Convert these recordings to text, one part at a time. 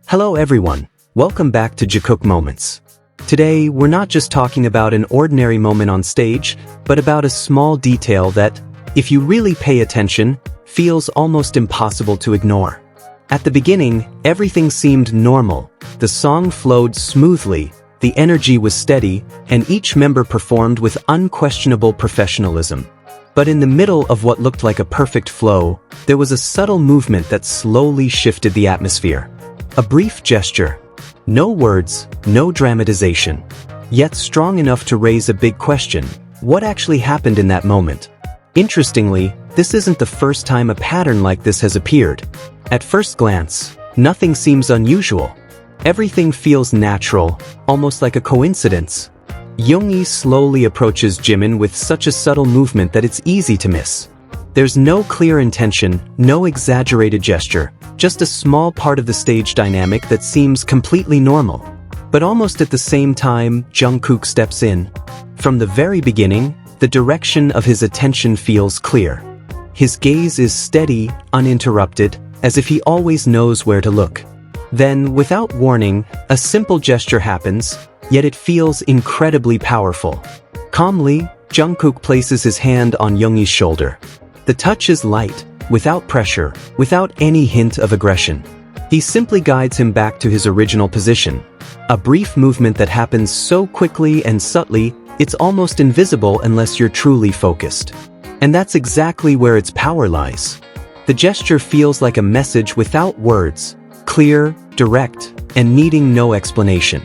Hello everyone, welcome back to Jikook Moments. Today, we're not just talking about an ordinary moment on stage, but about a small detail that, if you really pay attention, feels almost impossible to ignore. At the beginning, everything seemed normal. The song flowed smoothly, the energy was steady, and each member performed with unquestionable professionalism. But in the middle of what looked like a perfect flow, there was a subtle movement that slowly shifted the atmosphere. A brief gesture. No words, no dramatization. Yet strong enough to raise a big question. What actually happened in that moment? Interestingly, this isn't the first time a pattern like this has appeared. At first glance, nothing seems unusual. Everything feels natural, almost like a coincidence. Yoongi slowly approaches Jimin with such a subtle movement that it's easy to miss. There's no clear intention, no exaggerated gesture, just a small part of the stage dynamic that seems completely normal. But almost at the same time, Jungkook steps in. From the very beginning, the direction of his attention feels clear. His gaze is steady, uninterrupted, as if he always knows where to look. Then, without warning, a simple gesture happens, yet it feels incredibly powerful. Calmly, Jungkook places his hand on Yoongi's shoulder. The touch is light, without pressure, without any hint of aggression. He simply guides him back to his original position. A brief movement that happens so quickly and subtly, it's almost invisible unless you're truly focused. And that's exactly where its power lies. The gesture feels like a message without words, clear, direct, and needing no explanation.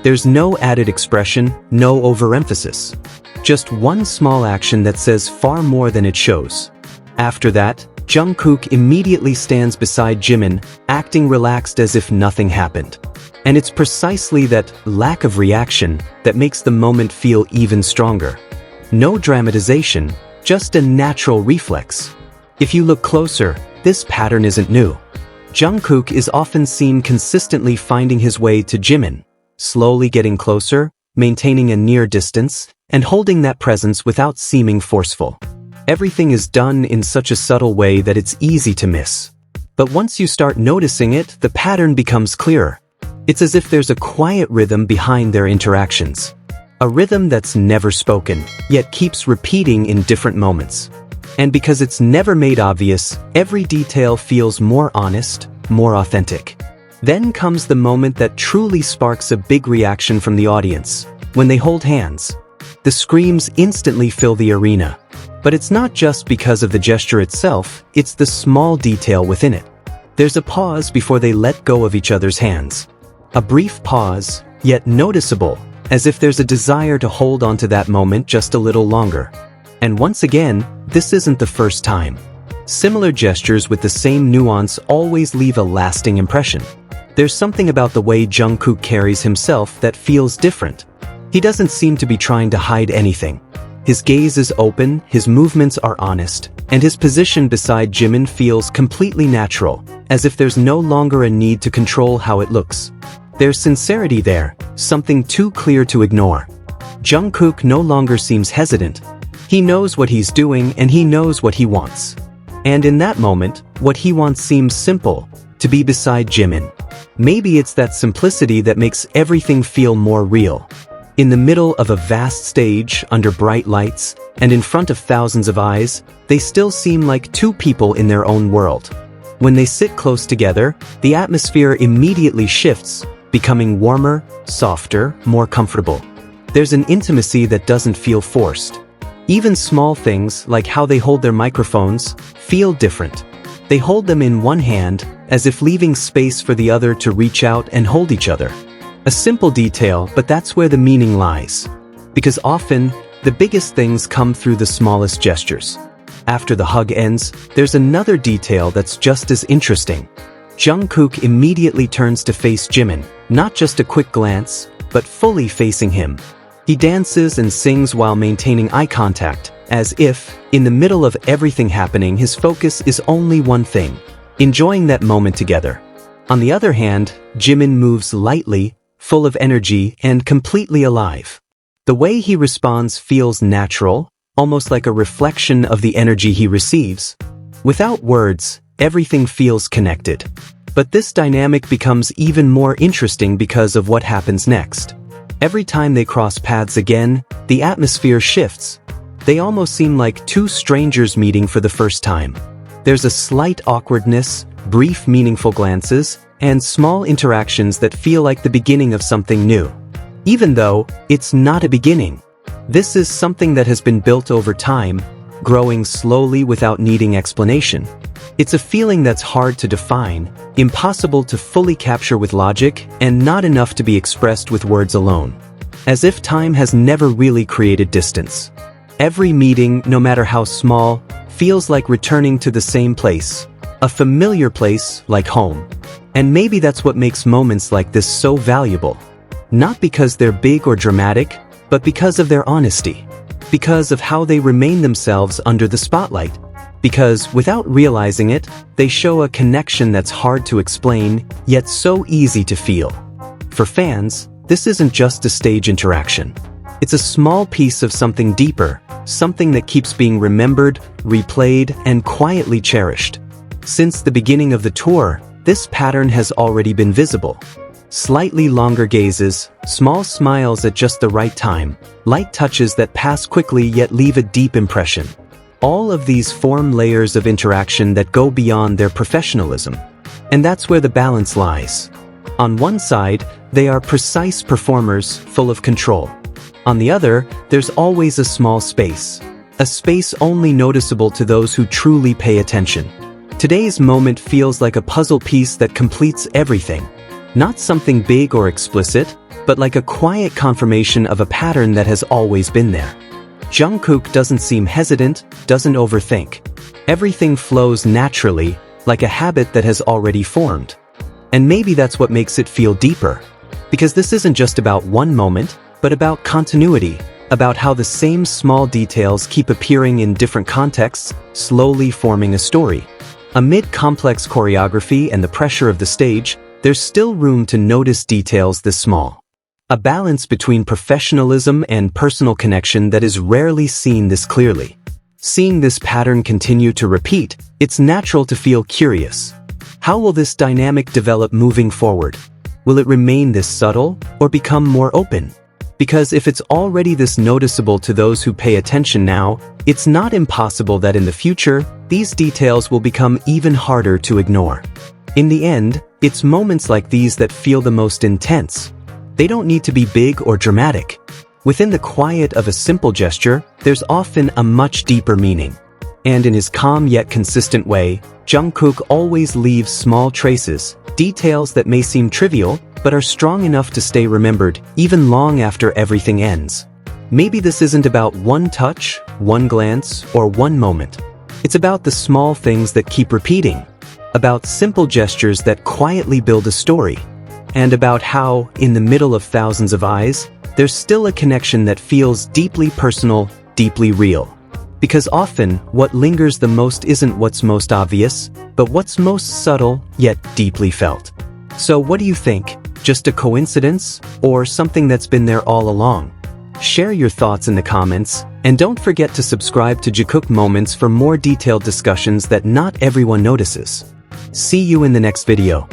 There's no added expression, no overemphasis. Just one small action that says far more than it shows. After that, Jungkook immediately stands beside Jimin, acting relaxed as if nothing happened. And it's precisely that lack of reaction that makes the moment feel even stronger. No dramatization, just a natural reflex. If you look closer, this pattern isn't new. Jungkook is often seen consistently finding his way to Jimin, slowly getting closer, maintaining a near distance, and holding that presence without seeming forceful. Everything is done in such a subtle way that it's easy to miss. But once you start noticing it, the pattern becomes clearer. It's as if there's a quiet rhythm behind their interactions. A rhythm that's never spoken, yet keeps repeating in different moments. And because it's never made obvious, every detail feels more honest, more authentic. Then comes the moment that truly sparks a big reaction from the audience. When they hold hands, the screams instantly fill the arena. But it's not just because of the gesture itself, it's the small detail within it. There's a pause before they let go of each other's hands. A brief pause, yet noticeable, as if there's a desire to hold on to that moment just a little longer. And once again, this isn't the first time. Similar gestures with the same nuance always leave a lasting impression. There's something about the way Jungkook carries himself that feels different. He doesn't seem to be trying to hide anything. His gaze is open, his movements are honest, and his position beside Jimin feels completely natural, as if there's no longer a need to control how it looks. There's sincerity there, something too clear to ignore. Jungkook no longer seems hesitant. He knows what he's doing and he knows what he wants. And in that moment, what he wants seems simple, to be beside Jimin. Maybe it's that simplicity that makes everything feel more real. In the middle of a vast stage, under bright lights, and in front of thousands of eyes, they still seem like two people in their own world. When they sit close together, the atmosphere immediately shifts, becoming warmer, softer, more comfortable. There's an intimacy that doesn't feel forced. Even small things, like how they hold their microphones, feel different. They hold them in one hand, as if leaving space for the other to reach out and hold each other. A simple detail, but that's where the meaning lies. Because often, the biggest things come through the smallest gestures. After the hug ends, there's another detail that's just as interesting. Jungkook immediately turns to face Jimin, not just a quick glance, but fully facing him. He dances and sings while maintaining eye contact, as if, in the middle of everything happening, his focus is only one thing: enjoying that moment together. On the other hand, Jimin moves lightly, full of energy, and completely alive. The way he responds feels natural, almost like a reflection of the energy he receives. Without words, everything feels connected. But this dynamic becomes even more interesting because of what happens next. Every time they cross paths again, the atmosphere shifts. They almost seem like two strangers meeting for the first time. There's a slight awkwardness, brief meaningful glances, and small interactions that feel like the beginning of something new. Even though it's not a beginning. This is something that has been built over time, growing slowly without needing explanation. It's a feeling that's hard to define, impossible to fully capture with logic, and not enough to be expressed with words alone. As if time has never really created distance. Every meeting, no matter how small, feels like returning to the same place. A familiar place, like home. And maybe that's what makes moments like this so valuable. Not because they're big or dramatic, but because of their honesty. Because of how they remain themselves under the spotlight. Because, without realizing it, they show a connection that's hard to explain, yet so easy to feel. For fans, this isn't just a stage interaction. It's a small piece of something deeper, something that keeps being remembered, replayed, and quietly cherished. Since the beginning of the tour, this pattern has already been visible. Slightly longer gazes, small smiles at just the right time, light touches that pass quickly yet leave a deep impression. All of these form layers of interaction that go beyond their professionalism. And that's where the balance lies. On one side, they are precise performers, full of control. On the other, there's always a small space. A space only noticeable to those who truly pay attention. Today's moment feels like a puzzle piece that completes everything. Not something big or explicit, but like a quiet confirmation of a pattern that has always been there. Jungkook doesn't seem hesitant, doesn't overthink. Everything flows naturally, like a habit that has already formed. And maybe that's what makes it feel deeper. Because this isn't just about one moment, but about continuity, about how the same small details keep appearing in different contexts, slowly forming a story. Amid complex choreography and the pressure of the stage, there's still room to notice details this small. A balance between professionalism and personal connection that is rarely seen this clearly. Seeing this pattern continue to repeat, it's natural to feel curious. How will this dynamic develop moving forward? Will it remain this subtle, or become more open? Because if it's already this noticeable to those who pay attention now, it's not impossible that in the future, these details will become even harder to ignore. In the end, it's moments like these that feel the most intense. They don't need to be big or dramatic. Within the quiet of a simple gesture, there's often a much deeper meaning. And in his calm yet consistent way, Jungkook always leaves small traces, details that may seem trivial, but are strong enough to stay remembered, even long after everything ends. Maybe this isn't about one touch, one glance, or one moment. It's about the small things that keep repeating. About simple gestures that quietly build a story. And about how, in the middle of thousands of eyes, there's still a connection that feels deeply personal, deeply real. Because often, what lingers the most isn't what's most obvious, but what's most subtle, yet deeply felt. So what do you think? Just a coincidence, or something that's been there all along? Share your thoughts in the comments, and don't forget to subscribe to Jikook Moments for more detailed discussions that not everyone notices. See you in the next video.